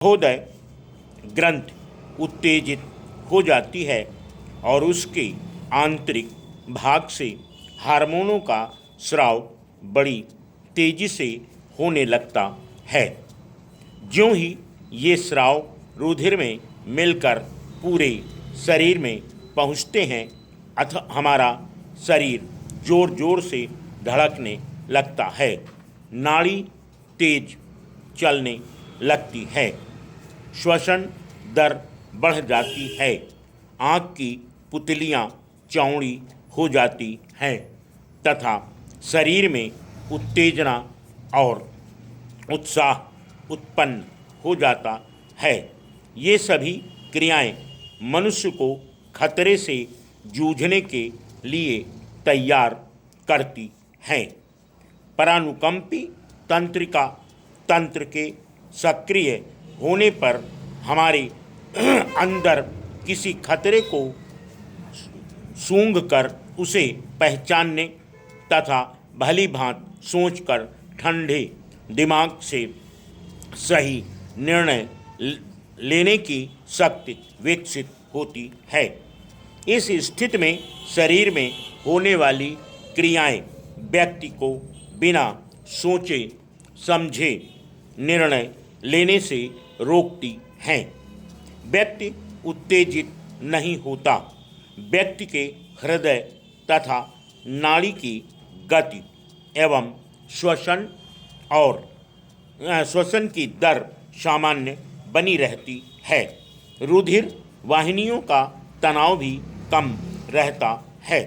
महोदय ग्रंथ उत्तेजित हो जाती है और उसके आंतरिक भाग से हार्मोनों का स्राव बड़ी तेजी से होने लगता है। ज्यों ही ये स्राव रुधिर में मिलकर पूरे शरीर में पहुँचते हैं हमारा शरीर जोर जोर से धड़कने लगता है, नाड़ी तेज चलने लगती है, श्वसन दर बढ़ जाती है, आँख की पुतलियाँ चौड़ी हो जाती हैं तथा शरीर में उत्तेजना और उत्साह उत्पन्न हो जाता है। ये सभी क्रियाएं मनुष्य को खतरे से जूझने के लिए तैयार करती हैं। परानुकंपी तंत्रिका तंत्र के सक्रिय होने पर हमारे अंदर किसी खतरे को सूंघकर उसे पहचानने तथा भली भांति सोचकर ठंडे दिमाग से सही निर्णय लेने की शक्ति विकसित होती है। इस स्थिति में शरीर में होने वाली क्रियाएं व्यक्ति को बिना सोचे समझे निर्णय लेने से रोकती हैं। व्यक्ति उत्तेजित नहीं होता, व्यक्ति के हृदय तथा नाड़ी की गति एवं श्वसन की दर सामान्य बनी रहती है। रुधिर वाहिनियों का तनाव भी कम रहता है।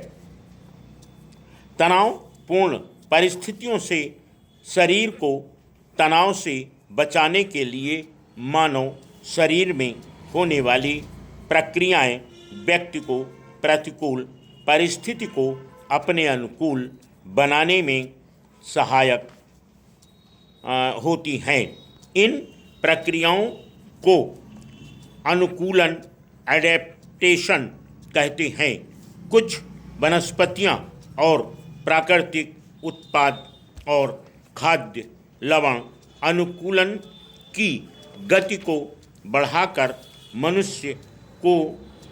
तनावपूर्ण परिस्थितियों से शरीर को तनाव से बचाने के लिए मानव शरीर में होने वाली प्रक्रियाएं व्यक्ति को प्रतिकूल परिस्थिति को अपने अनुकूल बनाने में सहायक होती हैं। इन प्रक्रियाओं को अनुकूलन एडेप्टेशन कहते हैं। कुछ वनस्पतियां और प्राकृतिक उत्पाद और खाद्य लवण अनुकूलन की गति को बढ़ाकर मनुष्य को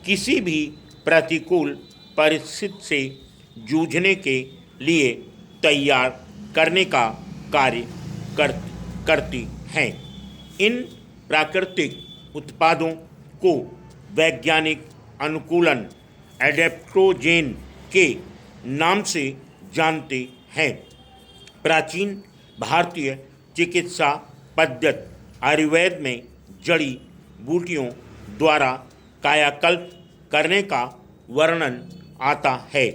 किसी भी प्रतिकूल परिस्थिति से जूझने के लिए तैयार करने का कार्य करती हैं। इन प्राकृतिक उत्पादों को वैज्ञानिक अनुकूलन एडेप्टोजेन के नाम से जानते हैं। प्राचीन भारतीय चिकित्सा पद्धति आयुर्वेद में जड़ी बूटियों द्वारा कायाकल्प करने का वर्णन आता है।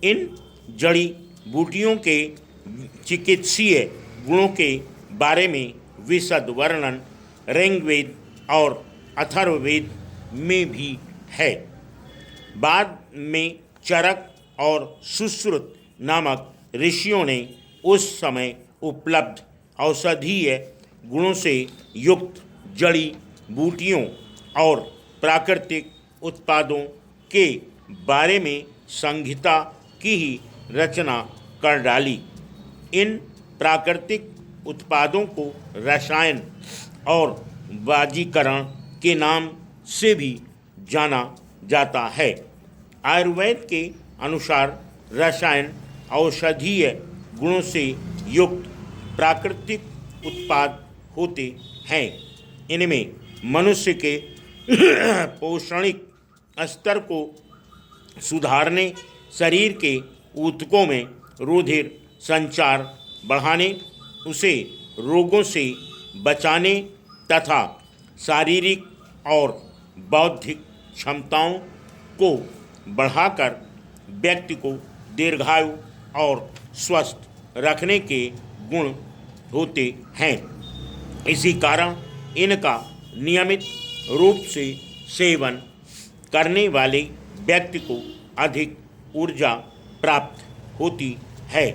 इन जड़ी बूटियों के चिकित्सीय गुणों के बारे में विशद वर्णन ऋग्वेद और अथर्ववेद में भी है। बाद में चरक और सुश्रुत नामक ऋषियों ने उस समय उपलब्ध औषधीय गुणों से युक्त जड़ी बूटियों और प्राकृतिक उत्पादों के बारे में संहिता की ही रचना कर डाली। इन प्राकृतिक उत्पादों को रसायन और वाजीकरण के नाम से भी जाना जाता है। आयुर्वेद के अनुसार रसायन औषधीय गुणों से युक्त प्राकृतिक उत्पाद होते हैं। इनमें मनुष्य के पोषणिक स्तर को सुधारने, शरीर के ऊतकों में रुधिर संचार बढ़ाने, उसे रोगों से बचाने तथा शारीरिक और बौद्धिक क्षमताओं को बढ़ाकर व्यक्ति को दीर्घायु और स्वस्थ रखने के गुण होते हैं। इसी कारण इनका नियमित रूप से सेवन करने वाले व्यक्ति को अधिक ऊर्जा प्राप्त होती है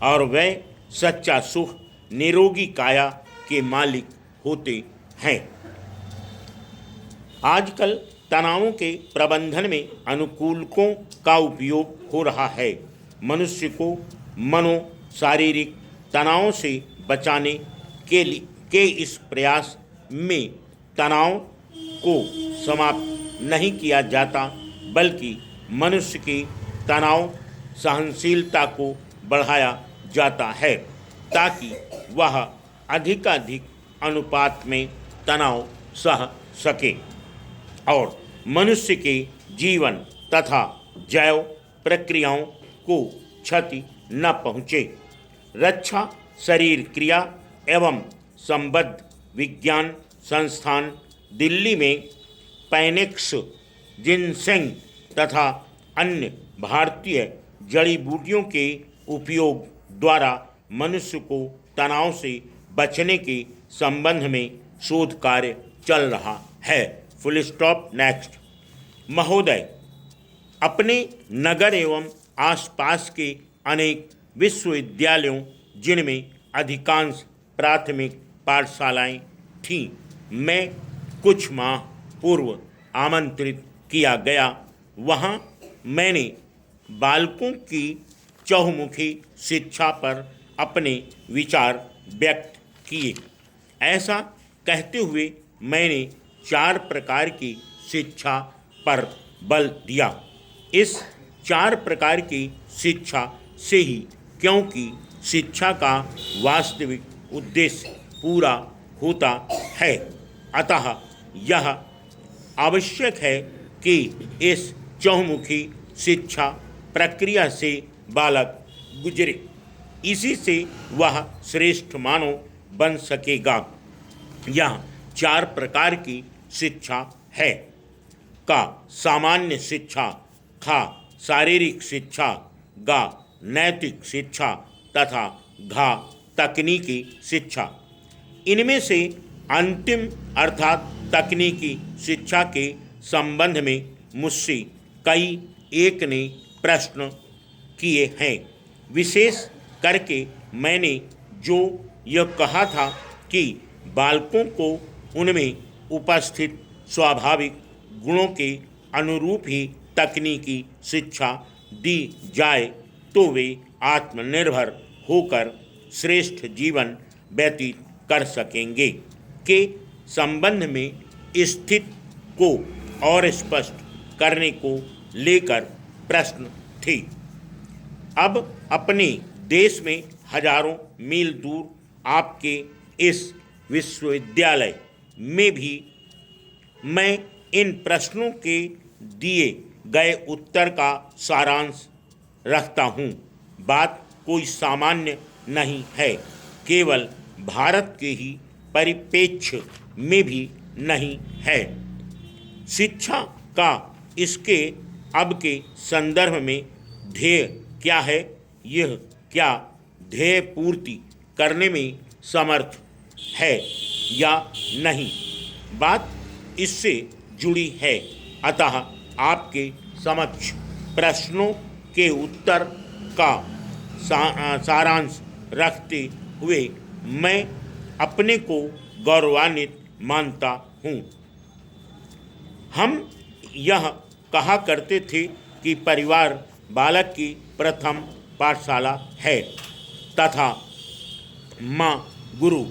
और वह सच्चा सुख निरोगी काया के मालिक होते हैं। आजकल तनावों के प्रबंधन में अनुकूलकों का उपयोग हो रहा है। मनुष्य को शारीरिक तनावों से बचाने के इस प्रयास में तनाव को समाप्त नहीं किया जाता, बल्कि मनुष्य की तनाव सहनशीलता को बढ़ाया जाता है ताकि वह अधिकाधिक अनुपात में तनाव सह सके और मनुष्य के जीवन तथा जैव प्रक्रियाओं को क्षति न पहुँचे। रक्षा शरीर क्रिया एवं संबद्ध विज्ञान संस्थान दिल्ली में पैनेक्स, जिनसेंग तथा अन्य भारतीय जड़ी बूटियों के उपयोग द्वारा मनुष्य को तनाव से बचने के संबंध में शोध कार्य चल रहा है। Full stop. नेक्स्ट। महोदय, अपने नगर एवं आसपास के अनेक विश्वविद्यालयों, जिनमें अधिकांश प्राथमिक पाठशालाएं थीं, मैं कुछ माह पूर्व आमंत्रित किया गया। वहां मैंने बालकों की चहुमुखी शिक्षा पर अपने विचार व्यक्त किए। ऐसा कहते हुए मैंने 4 प्रकार की शिक्षा पर बल दिया। इस 4 प्रकार की शिक्षा से ही, क्योंकि शिक्षा का वास्तविक उद्देश्य पूरा होता है, अतः यह आवश्यक है कि इस चहुमुखी शिक्षा प्रक्रिया से बालक गुजरे, इसी से वह श्रेष्ठ मानव बन सकेगा। यह 4 प्रकार की शिक्षा है। का सामान्य शिक्षा, खा शारीरिक शिक्षा, गा नैतिक शिक्षा तथा घा तकनीकी शिक्षा। इनमें से अंतिम अर्थात तकनीकी शिक्षा के संबंध में मुझसे कई एक ने प्रश्न किए हैं। विशेष करके मैंने जो यह कहा था कि बालकों को उनमें उपस्थित स्वाभाविक गुणों के अनुरूप ही तकनीकी शिक्षा दी जाए तो वे आत्मनिर्भर होकर श्रेष्ठ जीवन व्यतीत कर सकेंगे के संबंध में स्थिति को और स्पष्ट करने को लेकर प्रश्न थे। अब अपने देश में हजारों मील दूर आपके इस विश्वविद्यालय में भी मैं इन प्रश्नों के दिए गए उत्तर का सारांश रखता हूँ। बात कोई सामान्य नहीं है, केवल भारत के ही परिप्रेक्ष्य में भी नहीं है। शिक्षा का इसके अब के संदर्भ में ध्येय क्या है, यह क्या ध्येय पूर्ति करने में समर्थ है या नहीं, बात इससे जुड़ी है। अतः आपके समक्ष प्रश्नों के उत्तर का सारांश रखते हुए मैं अपने को गौरवान्वित मानता हूँ। हम यह कहा करते थे कि परिवार बालक की प्रथम पाठशाला है तथा माँ गुरु,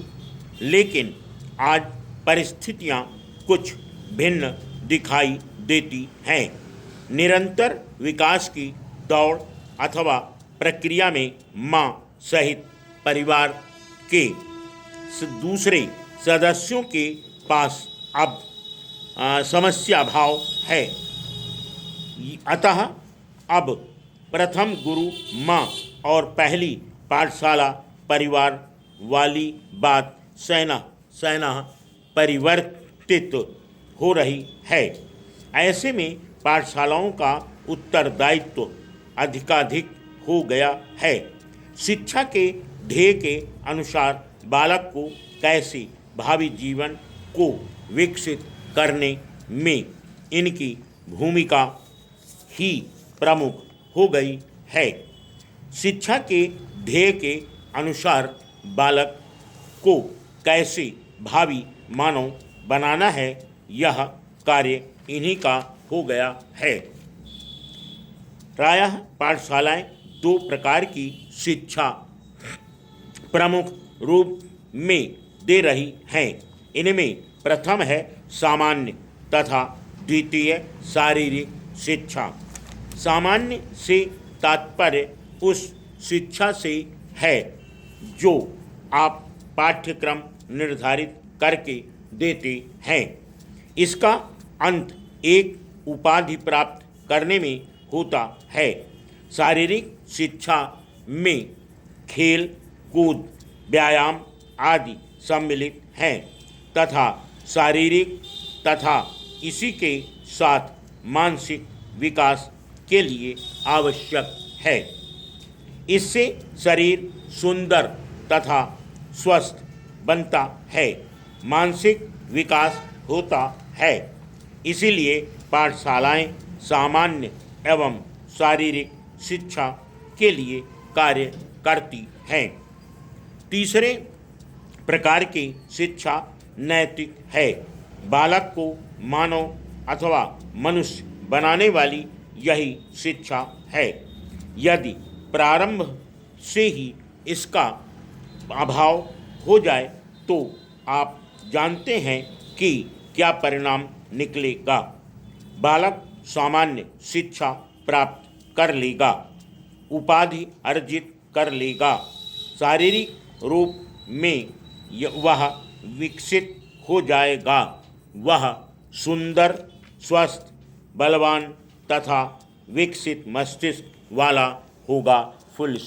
लेकिन आज परिस्थितियाँ कुछ भिन्न दिखाई देती हैं। निरंतर विकास की दौड़ अथवा प्रक्रिया में माँ सहित परिवार के दूसरे सदस्यों के पास अब समस्या भाव है। अतः अब प्रथम गुरु माँ और पहली पाठशाला परिवार वाली बात सेना परिवर्तित हो रही है। ऐसे में पाठशालाओं का उत्तरदायित्व अधिकाधिक हो गया है। शिक्षा के ध्येय के अनुसार बालक को कैसे भावी जीवन को विकसित करने में इनकी भूमिका ही प्रमुख हो गई है। शिक्षा के ध्येय के अनुसार बालक को कैसे भावी मानव बनाना है, यह कार्य इन्हीं का हो गया है। प्रायः पाठशालाएं 2 प्रकार की शिक्षा प्रमुख रूप में दे रही हैं। इनमें प्रथम है सामान्य तथा द्वितीय शारीरिक शिक्षा। सामान्य से तात्पर्य उस शिक्षा से है जो आप पाठ्यक्रम निर्धारित करके देते हैं। इसका अंत एक उपाधि प्राप्त करने में होता है। शारीरिक शिक्षा में खेल कूद व्यायाम आदि सम्मिलित हैं तथा शारीरिक तथा इसी के साथ मानसिक विकास के लिए आवश्यक है। इससे शरीर सुंदर तथा स्वस्थ बनता है, मानसिक विकास होता है। इसीलिए पाठशालाएं सामान्य एवं शारीरिक शिक्षा के लिए कार्य करती हैं। तीसरे प्रकार की शिक्षा नैतिक है। बालक को मानव अथवा मनुष्य बनाने वाली यही शिक्षा है। यदि प्रारंभ से ही इसका अभाव हो जाए तो आप जानते हैं कि क्या परिणाम निकलेगा। बालक सामान्य शिक्षा प्राप्त कर लेगा, उपाधि अर्जित कर लेगा, शारीरिक रूप में वह विकसित हो जाएगा, वह सुंदर स्वस्थ बलवान तथा विकसित मस्तिष्क वाला होगा। फुल